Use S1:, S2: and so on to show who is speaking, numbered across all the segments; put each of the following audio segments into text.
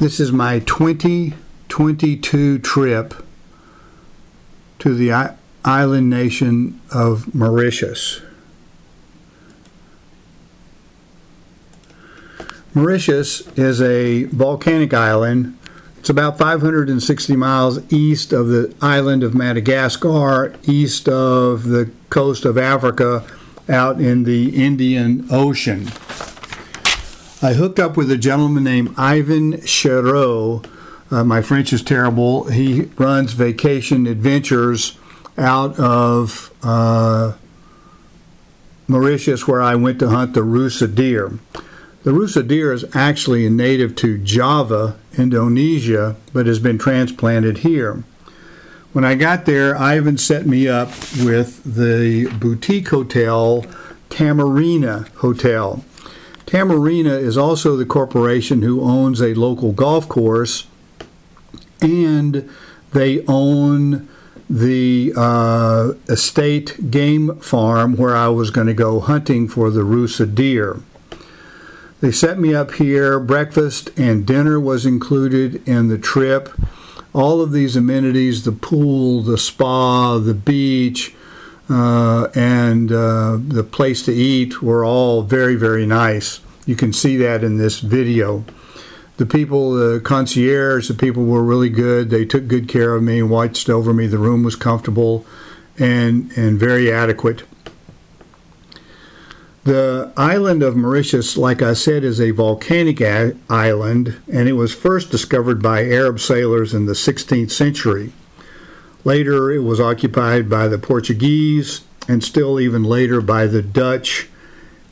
S1: This is my 2022 trip to the island nation of Mauritius. Mauritius is a volcanic island. It's about 560 miles east of the island of Madagascar, east of the coast of Africa, out in the Indian Ocean. I hooked up with a gentleman named Ivan Chereau. My French is terrible. He runs vacation adventures out of Mauritius, where I went to hunt the Rusa deer. The Rusa deer is actually a native to Java, Indonesia, but has been transplanted here. When I got there, Ivan set me up with the boutique hotel, Tamarina Hotel. Tamarina is also the corporation who owns a local golf course, and they own the estate game farm where I was going to go hunting for the Rusa deer. They set me up here. Breakfast and dinner was included in the trip. All of these amenities, the pool, the spa, the beach, and the place to eat were all very, very nice. You can see that in this video. The people, the concierge, the people were really good. They took good care of me, watched over me. The room was comfortable and very adequate. The island of Mauritius, like I said, is a volcanic island, and it was first discovered by Arab sailors in the 16th century. Later, it was occupied by the Portuguese, and still even later by the Dutch,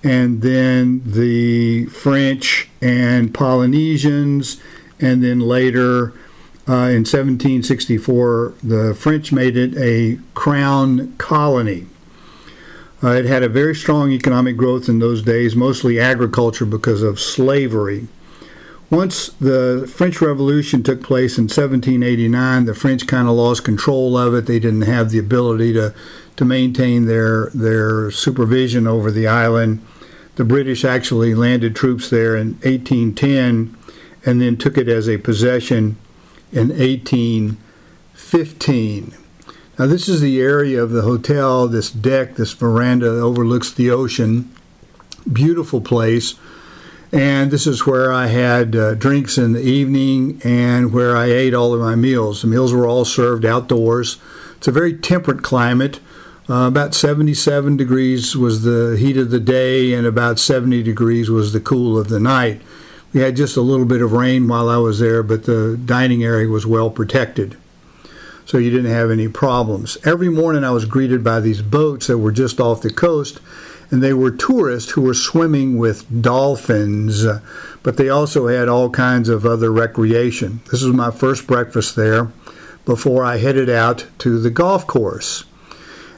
S1: and then the French and Polynesians, and then later, in 1764, the French made it a crown colony. It had a very strong economic growth in those days, mostly agriculture because of slavery. Once the French Revolution took place in 1789, the French kind of lost control of it. They didn't have the ability to maintain their supervision over the island. The British actually landed troops there in 1810 and then took it as a possession in 1815. Now this is the area of the hotel, this deck, this veranda that overlooks the ocean. Beautiful place. And this is where I had drinks in the evening and where I ate all of my meals. The meals were all served outdoors. It's a very temperate climate. About 77 degrees was the heat of the day and about 70 degrees was the cool of the night. We had just a little bit of rain while I was there, but the dining area was well protected, so you didn't have any problems. Every morning I was greeted by these boats that were just off the coast, and they were tourists who were swimming with dolphins, but they also had all kinds of other recreation. This was my first breakfast there before I headed out to the golf course.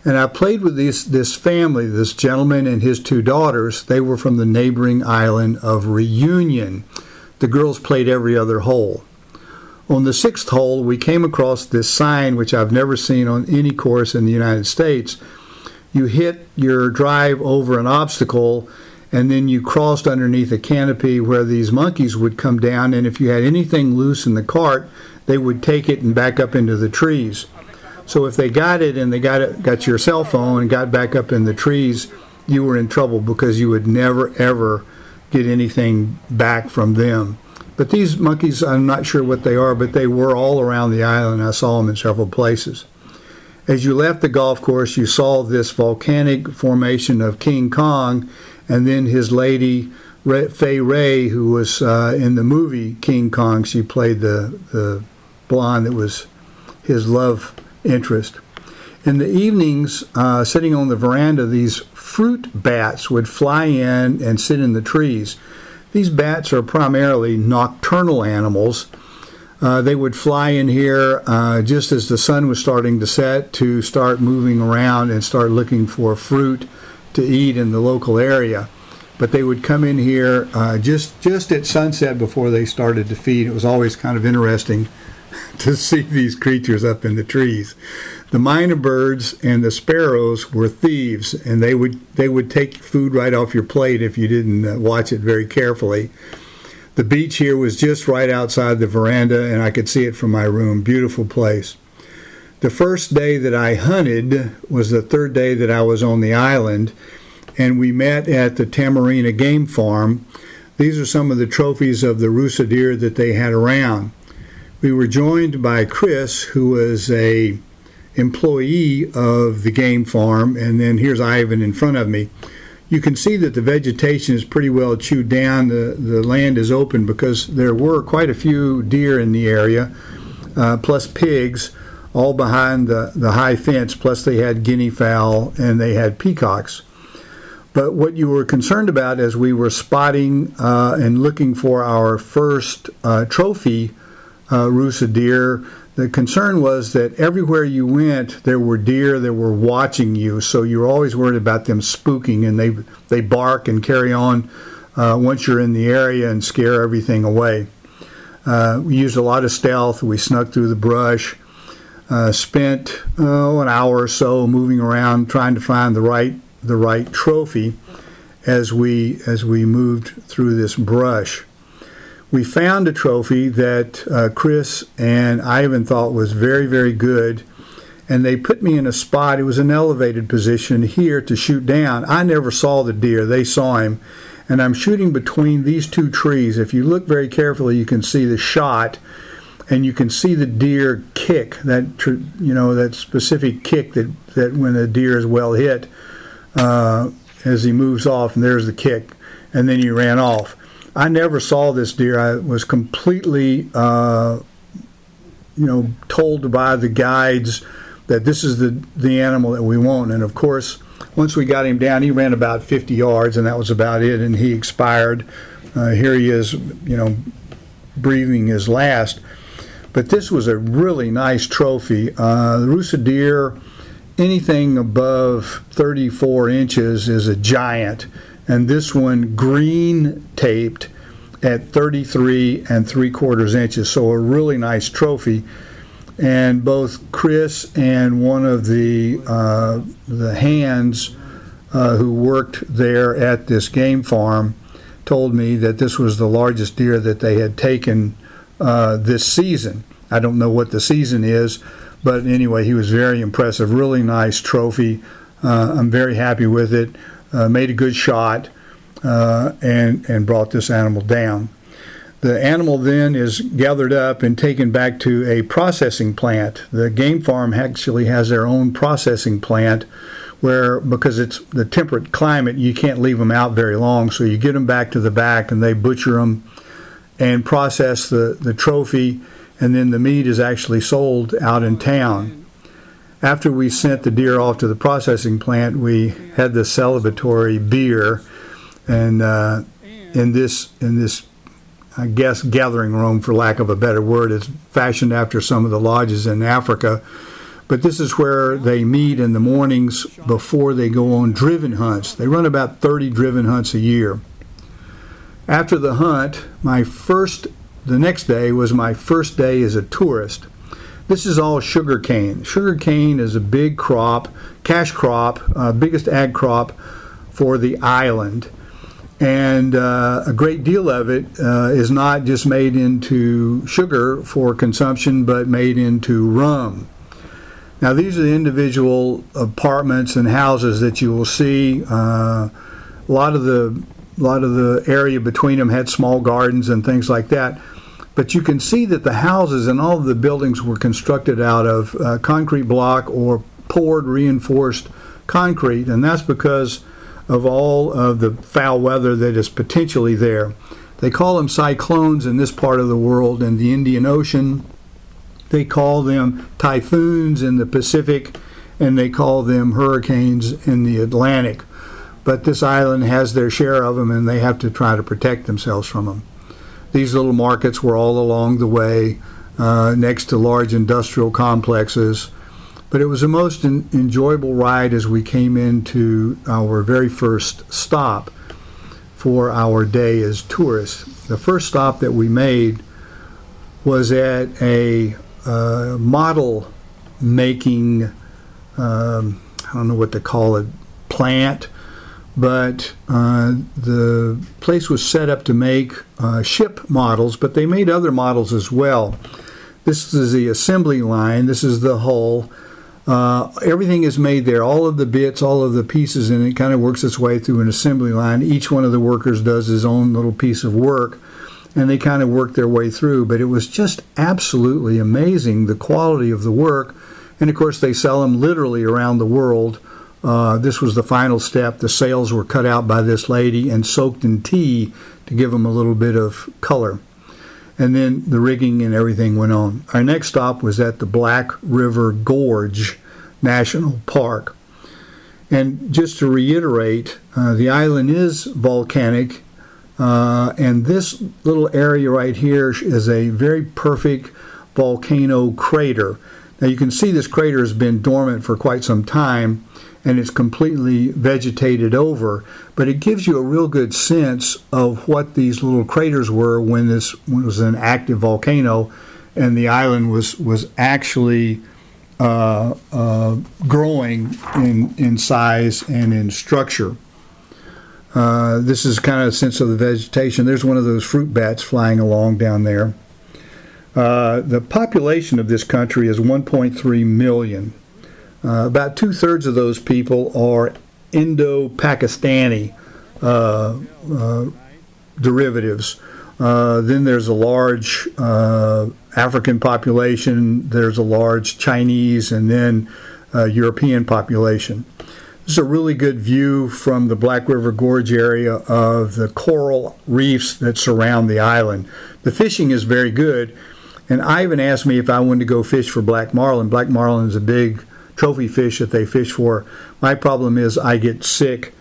S1: And I played with this family, this gentleman and his two daughters. They were from the neighboring island of Reunion. The girls played every other hole. On the sixth hole, we came across this sign, which I've never seen on any course in the United States. You hit your drive over an obstacle, and then you crossed underneath a canopy where these monkeys would come down, and if you had anything loose in the cart, they would take it and back up into the trees. So if they got it and they got your cell phone and got back up in the trees, you were in trouble because you would never, ever get anything back from them. But these monkeys, I'm not sure what they are, but they were all around the island. I saw them in several places. As you left the golf course, you saw this volcanic formation of King Kong, and then his lady, Fay Ray, who was in the movie King Kong. She played the blonde that was his love interest. In the evenings, sitting on the veranda, these fruit bats would fly in and sit in the trees. These bats are primarily nocturnal animals. They would fly in here just as the sun was starting to set to start moving around and start looking for fruit to eat in the local area. But they would come in here just at sunset before they started to feed. It was always kind of interesting to see these creatures up in the trees. The minor birds and the sparrows were thieves, and they would take food right off your plate if you didn't watch it very carefully. The beach here was just right outside the veranda, and I could see it from my room. Beautiful place. The first day that I hunted was the third day that I was on the island, and we met at the Tamarina Game Farm. These are some of the trophies of the Rusa deer that they had around. We were joined by Chris, who was a employee of the game farm, and then here's Ivan in front of me. You can see that the vegetation is pretty well chewed down. The land is open because there were quite a few deer in the area, plus pigs, all behind the high fence, plus they had guinea fowl and they had peacocks. But what you were concerned about as we were spotting and looking for our first trophy Rusa deer, the concern was that everywhere you went, there were deer that were watching you, so you're always worried about them spooking, and they bark and carry on once you're in the area and scare everything away. We used a lot of stealth. We snuck through the brush, spent an hour or so moving around trying to find the right trophy as we moved through this brush. We found a trophy that Chris and Ivan thought was very, very good, and they put me in a spot. It was an elevated position here to shoot down. I never saw the deer. They saw him, and I'm shooting between these two trees. If you look very carefully, you can see the shot, and you can see the deer kick, that specific kick that when a deer is well hit, as he moves off, and there's the kick, and then he ran off. I never saw this deer. I was completely, told by the guides that this is the animal that we want. And of course, once we got him down, he ran about 50 yards, and that was about it. And he expired. Here he is, breathing his last. But this was a really nice trophy. The Rusa deer, anything above 34 inches is a giant. And this one green taped at 33 3/4 inches, so a really nice trophy. And both Chris and one of the hands who worked there at this game farm told me that this was the largest deer that they had taken this season. I don't know what the season is, but anyway, he was very impressive. Really nice trophy. I'm very happy with it. Made a good shot and brought this animal down. The animal then is gathered up and taken back to a processing plant. The game farm actually has their own processing plant where, because it's the temperate climate, you can't leave them out very long, so you get them back to the back and they butcher them and process the trophy, and then the meat is actually sold out in town. After we sent the deer off to the processing plant, we had the celebratory beer, and in this, I guess, gathering room, for lack of a better word, it's fashioned after some of the lodges in Africa. But this is where they meet in the mornings before they go on driven hunts. They run about 30 driven hunts a year. After the hunt, the next day was my first day as a tourist. This is all sugar cane. Sugar cane is a big crop, cash crop, biggest ag crop for the island. And a great deal of it is not just made into sugar for consumption, but made into rum. Now, these are the individual apartments and houses that you will see. A lot of the area between them had small gardens and things like that. But you can see that the houses and all of the buildings were constructed out of concrete block or poured reinforced concrete, and that's because of all of the foul weather that is potentially there. They call them cyclones in this part of the world in the Indian Ocean. They call them typhoons in the Pacific, and they call them hurricanes in the Atlantic. But this island has their share of them, and they have to try to protect themselves from them. These little markets were all along the way, next to large industrial complexes. But it was a most enjoyable ride as we came into our very first stop for our day as tourists. The first stop that we made was at a model making, I don't know what to call it, plant, but the place was set up to make ship models, but they made other models as well. This is the assembly line. This is the hull. Everything is made there. All of the bits, all of the pieces, and it kind of works its way through an assembly line. Each one of the workers does his own little piece of work, and they kind of work their way through. But it was just absolutely amazing, the quality of the work. And of course, they sell them literally around the world. This was the final step. The sails were cut out by this lady and soaked in tea to give them a little bit of color. And then the rigging and everything went on. Our next stop was at the Black River Gorge National Park. And just to reiterate, the island is volcanic, and this little area right here is a very perfect volcano crater. Now you can see this crater has been dormant for quite some time, and it's completely vegetated over, but it gives you a real good sense of what these little craters were when it was an active volcano and the island was actually growing in size and in structure. This is kind of a sense of the vegetation. There's one of those fruit bats flying along down there. The population of this country is 1.3 million. About 2/3 of those people are Indo-Pakistani derivatives. Then there's a large African population, there's a large Chinese, and then European population. This is a really good view from the Black River Gorge area of the coral reefs that surround the island. The fishing is very good, and Ivan asked me if I wanted to go fish for black marlin. Black marlin is a big trophy fish that they fish for. My problem is I get sick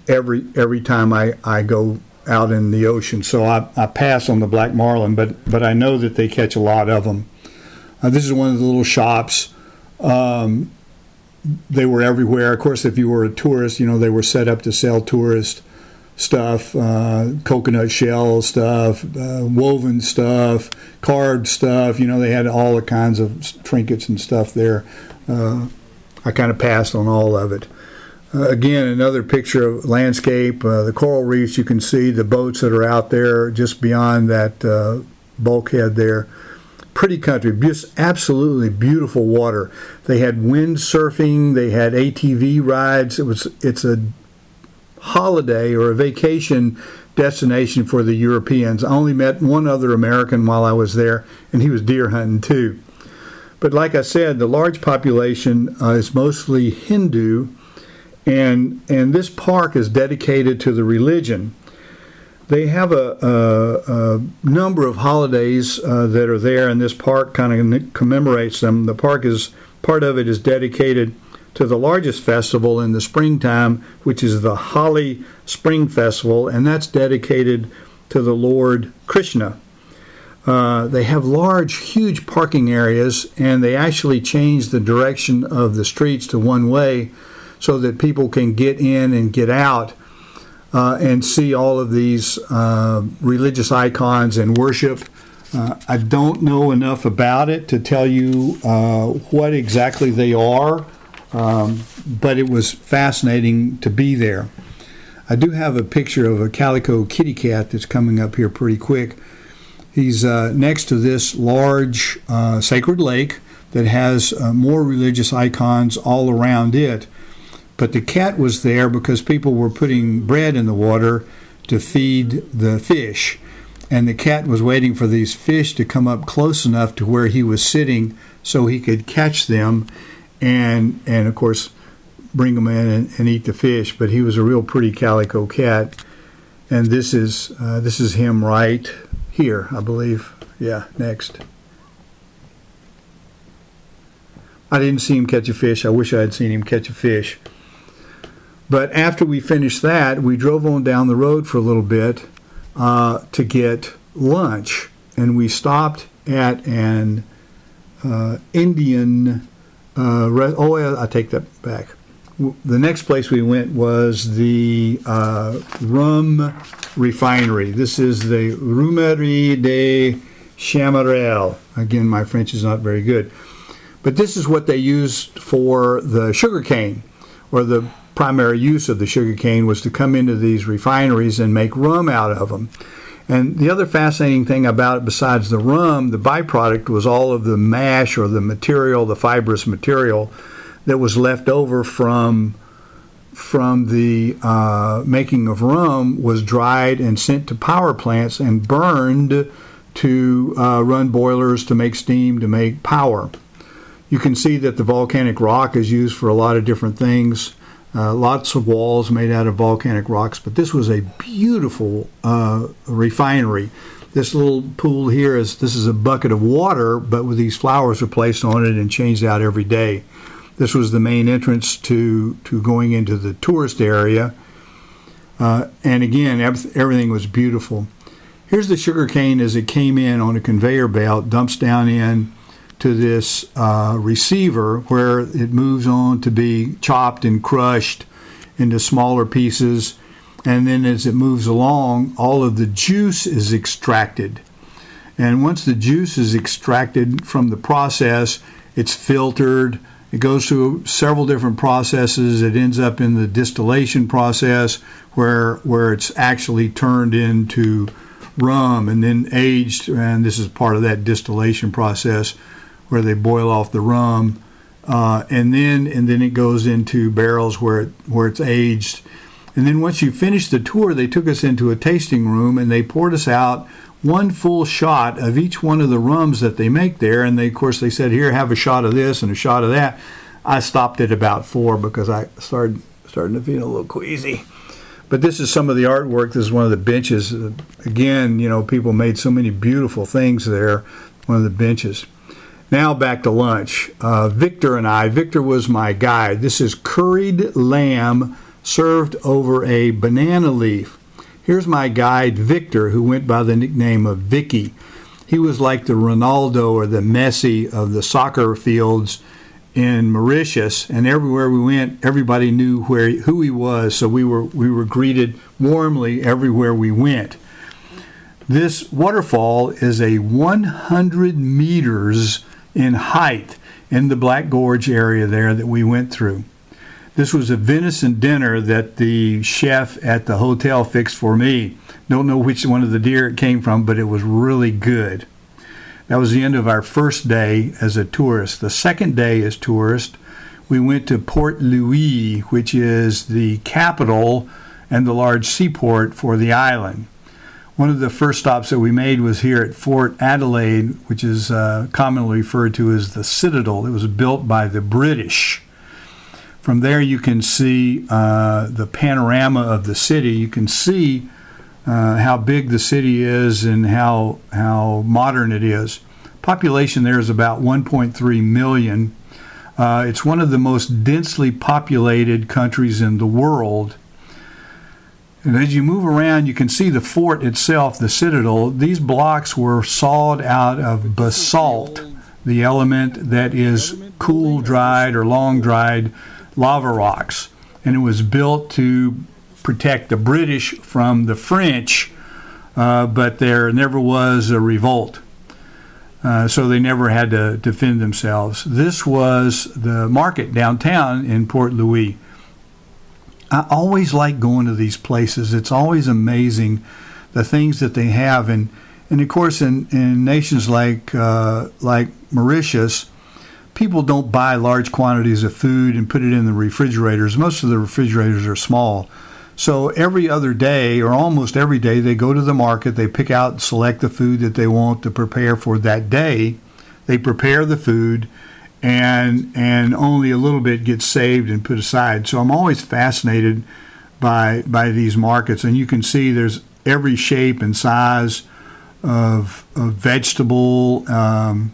S1: every time I go out in the ocean, so I pass on the black marlin, but I know that they catch a lot of them. This is one of the little shops. They were everywhere. Of course, if you were a tourist, they were set up to sell tourist stuff, coconut shell stuff, woven stuff, carved stuff. They had all the kinds of trinkets and stuff there. I kind of passed on all of it. Again, another picture of landscape, the coral reefs. You can see the boats that are out there just beyond that bulkhead there. Pretty country, just absolutely beautiful water. They had windsurfing, they had ATV rides. It's a holiday or a vacation destination for the Europeans. I only met one other American while I was there, and he was deer hunting too. But like I said, the large population is mostly Hindu, and this park is dedicated to the religion. They have a number of holidays that are there, and this park kind of commemorates them. The park part of it is dedicated to the largest festival in the springtime, which is the Holi Spring Festival, and that's dedicated to the Lord Krishna. They have large, huge parking areas, and they actually change the direction of the streets to one way so that people can get in and get out and see all of these religious icons and worship. I don't know enough about it to tell you what exactly they are, but it was fascinating to be there. I do have a picture of a calico kitty cat that's coming up here pretty quick. He's next to this large sacred lake that has more religious icons all around it. But the cat was there because people were putting bread in the water to feed the fish. And the cat was waiting for these fish to come up close enough to where he was sitting so he could catch them and of course, bring them in and eat the fish. But he was a real pretty calico cat. And this is him right here, I believe. Yeah, next. I didn't see him catch a fish. I wish I had seen him catch a fish. But after we finished that, we drove on down the road for a little bit to get lunch. And we stopped at an Indian I take that back. The next place we went was the rum refinery. This is the Rumerie de Chamarel. Again, my French is not very good. But this is what they used for the sugar cane, or the primary use of the sugarcane was to come into these refineries and make rum out of them. And the other fascinating thing about it, besides the rum, the byproduct was all of the mash, or the material, the fibrous material that was left over from the making of rum, was dried and sent to power plants and burned to run boilers, to make steam, to make power. You can see that the volcanic rock is used for a lot of different things. Lots of walls made out of volcanic rocks, but this was a beautiful refinery. This little pool here this is a bucket of water, but with these flowers were placed on it and changed out every day. This was the main entrance to going into the tourist area. And again, everything was beautiful. Here's the sugarcane as it came in on a conveyor belt, dumps down in to this receiver, where it moves on to be chopped and crushed into smaller pieces. And then as it moves along, all of the juice is extracted. And once the juice is extracted from the process, it's filtered. It goes through several different processes. It ends up in the distillation process, where it's actually turned into rum and then aged. And this is part of that distillation process, where they boil off the rum, and then it goes into barrels where it's aged. And then once you finish the tour, they took us into a tasting room and they poured us out one full shot of each one of the rums that they make there. And of course they said, here, have a shot of this and a shot of that. I stopped at about 4 because I starting to feel a little queasy. But this is some of the artwork. This is one of the benches. Again, people made so many beautiful things there. One of the benches. Now back to lunch. Victor was my guide. This is curried lamb served over a banana leaf. Here's my guide, Victor, who went by the nickname of Vicky. He was like the Ronaldo or the Messi of the soccer fields in Mauritius, and everywhere we went, everybody knew who he was, so we were greeted warmly everywhere we went. This waterfall is a 100 meters in height in the Black Gorge area there that we went through. This was a venison dinner that the chef at the hotel fixed for me. Don't know which one of the deer it came from, but it was really good. That was the end of our first day as a tourist. The second day as tourist, we went to Port Louis, which is the capital and the large seaport for the island. One of the first stops that we made was here at Fort Adelaide, which is commonly referred to as the Citadel. It was built by the British. From there you can see the panorama of the city. You can see how big the city is and how modern it is. Population there is about 1.3 million. It's one of the most densely populated countries in the world. And as you move around, you can see the fort itself, the Citadel. These blocks were sawed out of basalt, the element that is cool-dried or long-dried lava rocks. And it was built to protect the British from the French, but there never was a revolt. So they never had to defend themselves. This was the market downtown in Port Louis. I always like going to these places. It's always amazing the things that they have. And of course, in nations like Mauritius, people don't buy large quantities of food and put it in the refrigerators. Most of the refrigerators are small. So every other day, or almost every day, they go to the market, they pick out and select the food that they want to prepare for that day. They prepare the food, and only a little bit gets saved and put aside. So I'm always fascinated by these markets. And you can see there's every shape and size of vegetable. I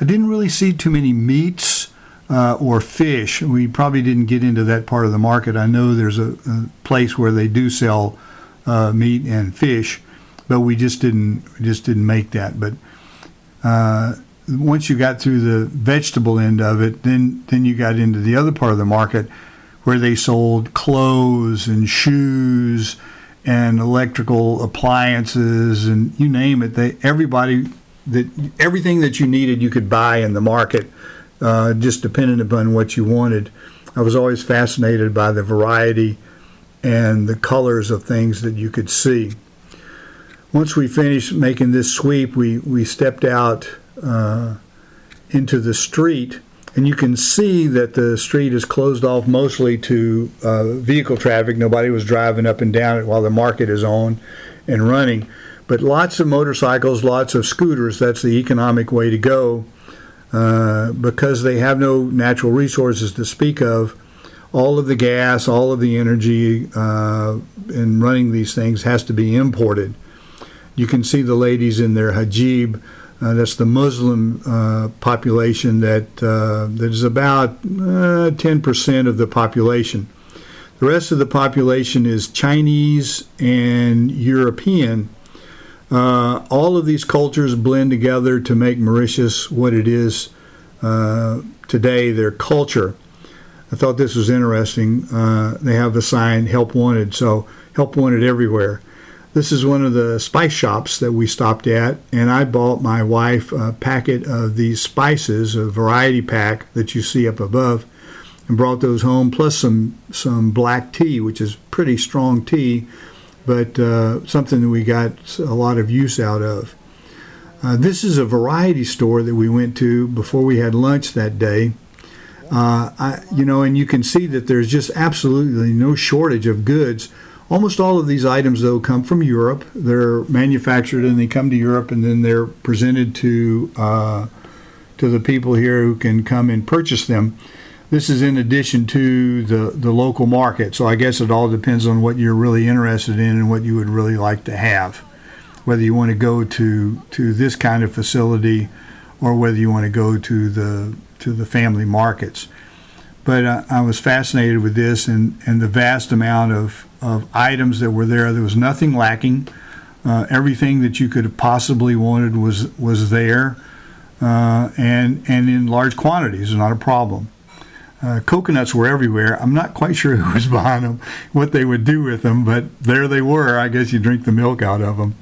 S1: didn't really see too many meats or fish. We probably didn't get into that part of the market. I know there's a place where they do sell meat and fish, but we just didn't make that. But once you got through the vegetable end of it, then you got into the other part of the market where they sold clothes and shoes and electrical appliances and you name it. Everything that you needed you could buy in the market, just depending upon what you wanted. I was always fascinated by the variety and the colors of things that you could see. Once we finished making this sweep, we stepped out into the street, and you can see that the street is closed off mostly to vehicle traffic. Nobody was driving up and down it while the market is on and running. But lots of motorcycles, lots of scooters. That's the economic way to go because they have no natural resources to speak of. All of the gas, all of the energy in running these things has to be imported. You can see the ladies in their hijab. That's the Muslim population that is about 10% of the population. The rest of the population is Chinese and European. All of these cultures blend together to make Mauritius what it is today, their culture. I thought this was interesting. They have the sign, Help Wanted, so help wanted everywhere. This is one of the spice shops that we stopped at, and I bought my wife a packet of these spices, a variety pack that you see up above, and brought those home, plus some black tea, which is pretty strong tea, but something that we got a lot of use out of. This is a variety store that we went to before we had lunch that day. And you can see that there's just absolutely no shortage of goods. Almost all of these items, though, come from Europe. They're manufactured and they come to Europe, and then they're presented to the people here who can come and purchase them. This is in addition to the local market, so I guess it all depends on what you're really interested in and what you would really like to have, whether you want to go to this kind of facility or whether you want to go to the family markets. But I was fascinated with this and the vast amount of items that were there. There was nothing lacking. Everything that you could have possibly wanted was there, and in large quantities, not a problem. Coconuts were everywhere. I'm not quite sure who was buying them, what they would do with them, but there they were. I guess you drink the milk out of them.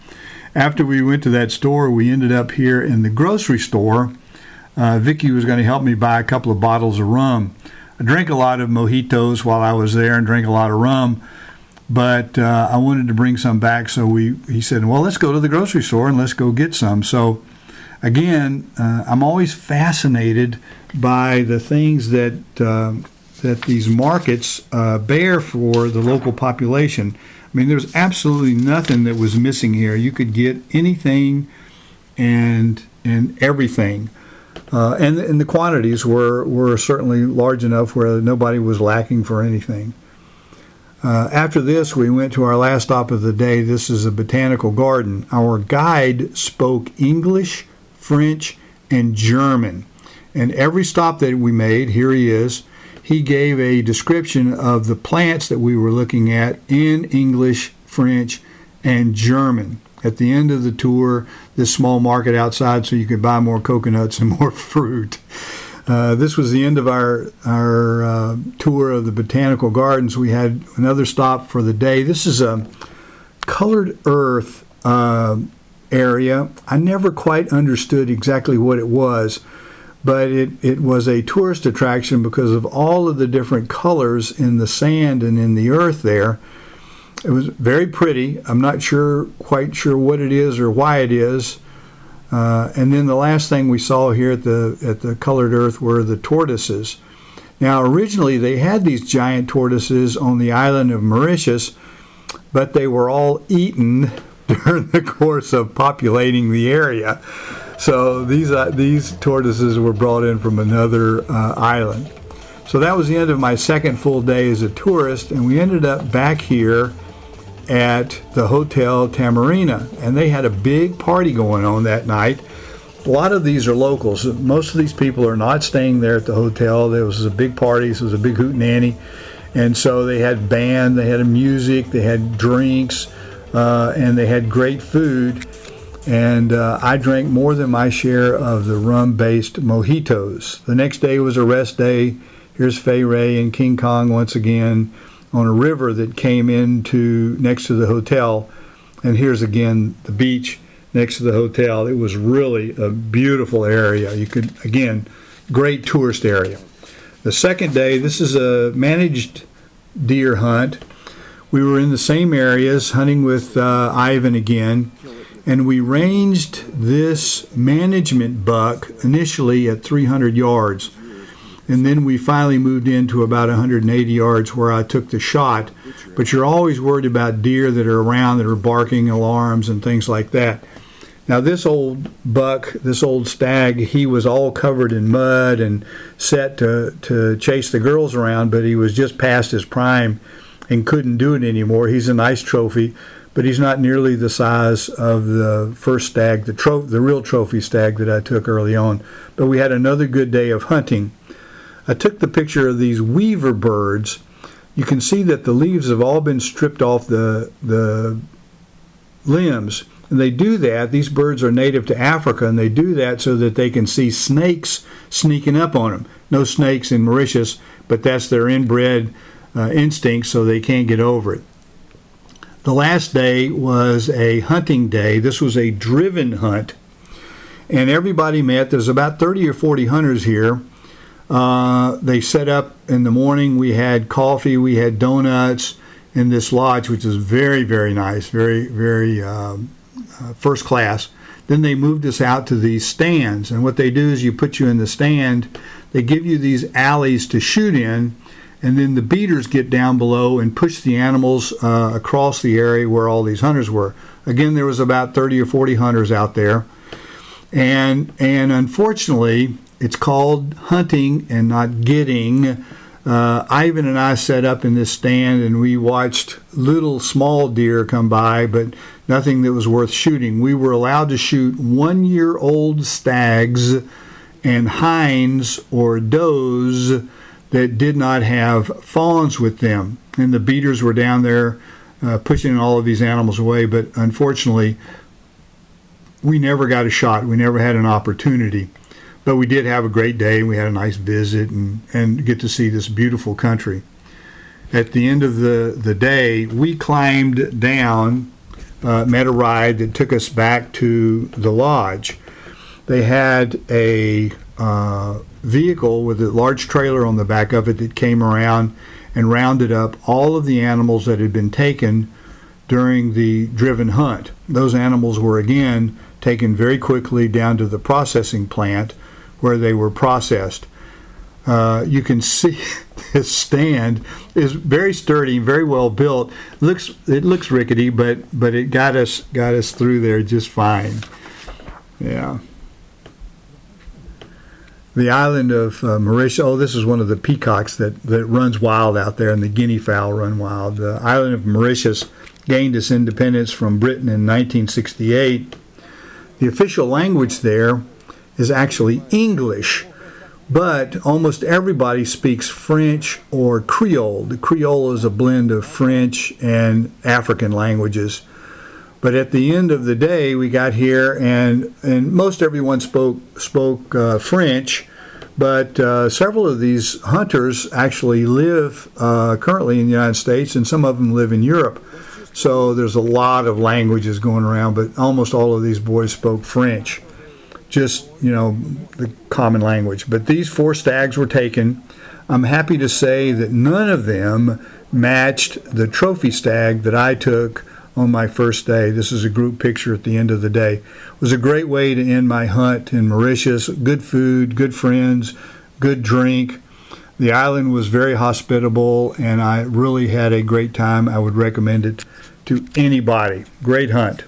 S1: After we went to that store, we ended up here in the grocery store. Vicky was going to help me buy a couple of bottles of rum. I drank a lot of mojitos while I was there and drank a lot of rum, but I wanted to bring some back, so he said, well, let's go to the grocery store and let's go get some. So again, I'm always fascinated by the things that these markets bear for the local population. I mean, there's absolutely nothing that was missing here. You could get anything and everything. And the quantities were certainly large enough where nobody was lacking for anything. After this, we went to our last stop of the day. This is a botanical garden. Our guide spoke English, French, and German. And every stop that we made, here he is, he gave a description of the plants that we were looking at in English, French, and German. At the end of the tour, this small market outside so you could buy more coconuts and more fruit. This was the end of our tour of the botanical gardens. We had another stop for the day. This is a colored earth area. I never quite understood exactly what it was, but it was a tourist attraction because of all of the different colors in the sand and in the earth there. It was very pretty. I'm not quite sure what it is or why it is. And then the last thing we saw here at the colored earth were the tortoises. Now, originally they had these giant tortoises on the island of Mauritius, but they were all eaten during the course of populating the area. So these tortoises were brought in from another island. So that was the end of my second full day as a tourist, and we ended up back here at the Hotel Tamarina, and they had a big party going on that night. A lot of these are locals. Most of these people are not staying there at the hotel. There was a big party. This was a big hootenanny, and so they had band, they had music, they had drinks, and they had great food. And I drank more than my share of the rum-based mojitos. The next day was a rest day. Here's Fay Ray and King Kong once again on a river that came into next to the hotel. And here's again the beach next to the hotel. It was really a beautiful area. You could, again, great tourist area. The second day, this is a managed deer hunt. We were in the same areas, hunting with Ivan again, and we ranged this management buck initially at 300 yards. And then we finally moved into about 180 yards where I took the shot. But you're always worried about deer that are around that are barking alarms and things like that. Now this old buck, this old stag, he was all covered in mud and set to chase the girls around, but he was just past his prime and couldn't do it anymore. He's a nice trophy, but he's not nearly the size of the first stag, the real trophy stag that I took early on. But we had another good day of hunting. I took the picture of these weaver birds. You can see that the leaves have all been stripped off the limbs. And they do that, these birds are native to Africa, and they do that so that they can see snakes sneaking up on them. No snakes in Mauritius, but that's their inbred instinct, so they can't get over it. The last day was a hunting day. This was a driven hunt. And everybody met. There's about 30 or 40 hunters here. They set up in the morning. We had coffee, we had donuts in this lodge, which is very, very nice, very, very first class. Then they moved us out to these stands, and what they do is you put you in the stand. They give you these alleys to shoot in, and then the beaters get down below and push the animals across the area where all these hunters were. Again, there was about 30 or 40 hunters out there, and unfortunately, it's called hunting and not getting. Ivan and I set up in this stand and we watched little small deer come by, but nothing that was worth shooting. We were allowed to shoot 1-year-old stags and hinds or does that did not have fawns with them. And the beaters were down there pushing all of these animals away, but unfortunately, we never got a shot. We never had an opportunity. But we did have a great day, and we had a nice visit and get to see this beautiful country. At the end of the day, we climbed down, met a ride that took us back to the lodge. They had a vehicle with a large trailer on the back of it that came around and rounded up all of the animals that had been taken during the driven hunt. Those animals were again taken very quickly down to the processing plant where they were processed. You can see this stand is very sturdy, very well built. It looks rickety, but it got us through there just fine. Yeah. The island of Mauritius. Oh, this is one of the peacocks that runs wild out there, and the guinea fowl run wild. The island of Mauritius gained its independence from Britain in 1968. The official language there is actually English, but almost everybody speaks French or Creole. The Creole is a blend of French and African languages. But at the end of the day, we got here, and most everyone spoke French, but several of these hunters actually live currently in the United States, and some of them live in Europe. So there's a lot of languages going around, but almost all of these boys spoke French. Just, the common language. But these 4 stags were taken. I'm happy to say that none of them matched the trophy stag that I took on my first day. This is a group picture at the end of the day. It was a great way to end my hunt in Mauritius. Good food, good friends, good drink. The island was very hospitable, and I really had a great time. I would recommend it to anybody. Great hunt.